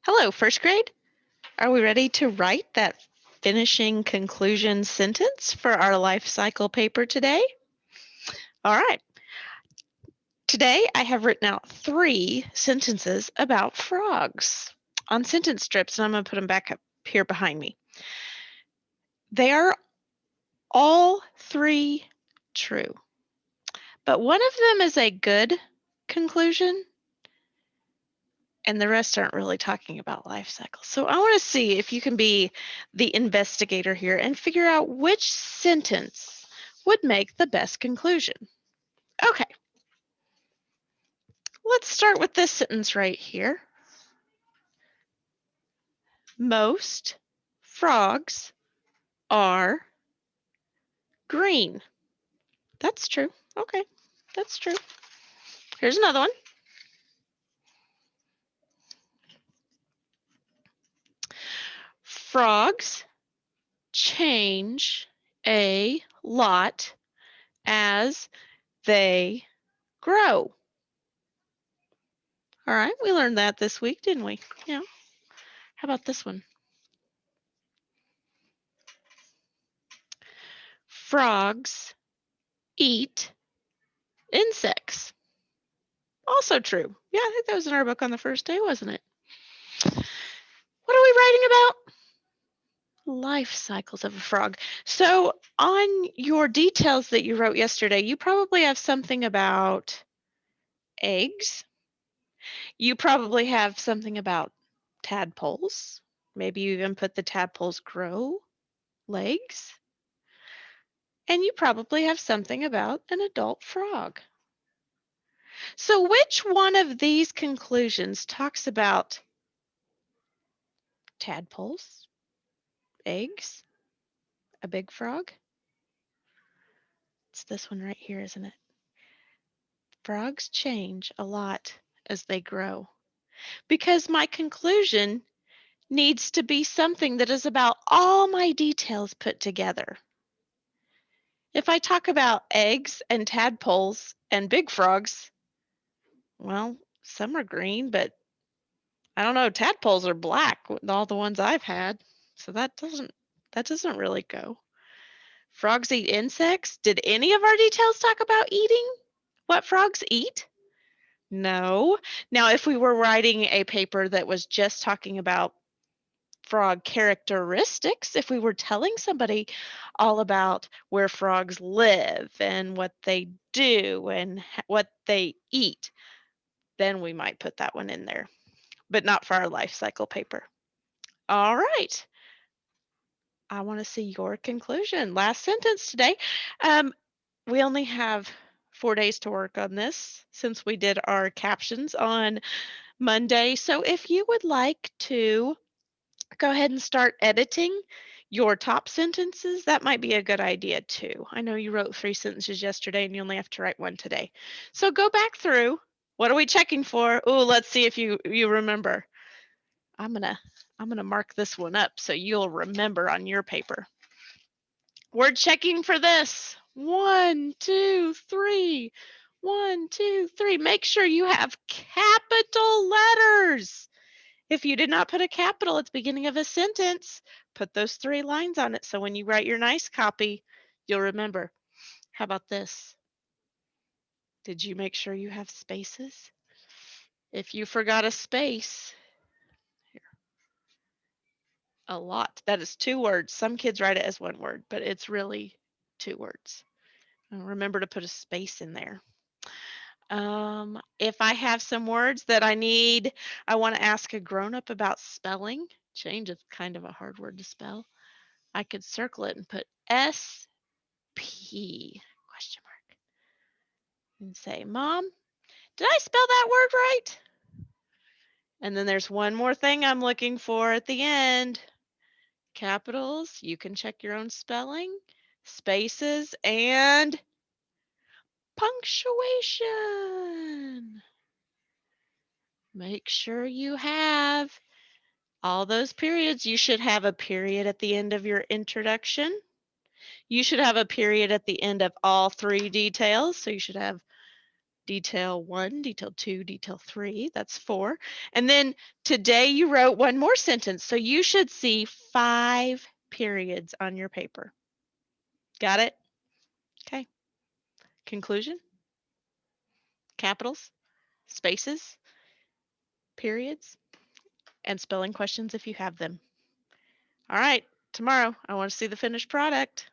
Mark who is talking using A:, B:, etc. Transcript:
A: Hello, first grade. Are we ready to write that finishing conclusion sentence for our life cycle paper today? All right. Today I have written out 3 sentences about frogs on sentence strips, and I'm going to put them back up here behind me. They are all 3 true, but one of them is a good conclusion, and the rest aren't really talking about life cycles. So I want to see if you can be the investigator here and figure out which sentence would make the best conclusion. Okay, let's start with this sentence right here. Most frogs are green. That's true. Okay, that's true. Here's another one. Frogs change a lot as they grow. All right, we learned that this week, didn't we? Yeah. How about this one? Frogs eat insects. Also true. Yeah, I think that was in our book on the first day, wasn't it? What are we writing about? Life cycles of a frog. So on your details that you wrote yesterday, you probably have something about eggs. You probably have something about tadpoles. Maybe you even put the tadpoles grow legs. And you probably have something about an adult frog. So which one of these conclusions talks about tadpoles, eggs, a big frog? It's this one right here, isn't it? Frogs change a lot as they grow. Because my conclusion needs to be something that is about all my details put together. If I talk about eggs and tadpoles and big frogs, well, some are green, but I don't know, tadpoles are black with all the ones I've had. So that doesn't really go. Frogs eat insects? Did any of our details talk about eating? What frogs eat? No. Now, if we were writing a paper that was just talking about frog characteristics, if we were telling somebody all about where frogs live and what they do and what they eat, then we might put that one in there, but not for our life cycle paper. All right. I want to see your conclusion. Last sentence today. We only have 4 days to work on this since we did our captions on Monday. So if you would like to go ahead and start editing your top sentences, that might be a good idea too. I know you wrote 3 sentences yesterday and you only have to write one today. So go back through. What are we checking for? Oh, let's see if you remember. I'm gonna mark this one up so you'll remember on your paper. We're checking for this. 1, 2, 3. 1, 2, 3. Make sure you have capital letters. If you did not put a capital at the beginning of a sentence, put those 3 lines on it so when you write your nice copy, you'll remember. How about this? Did you make sure you have spaces? If you forgot a space, here, a lot. That is 2 words. Some kids write it as 1 word, but it's really 2 words. Remember to put a space in there. If I have some words that I want to ask a grown-up about spelling. Change is kind of a hard word to spell. I could circle it and put SP question mark and say, Mom, did I spell that word right? And then there's one more thing I'm looking for at the end. Capitals, you can check your own spelling, spaces, and punctuation. Make sure you have all those periods. You should have a period at the end of your introduction. You should have a period at the end of all 3 details. So you should have Detail 1, detail 2, detail 3, that's 4. And then today you wrote one more sentence, so you should see 5 periods on your paper. Got it? Okay. Conclusion, capitals, spaces, periods, and spelling questions if you have them. All right, tomorrow I want to see the finished product.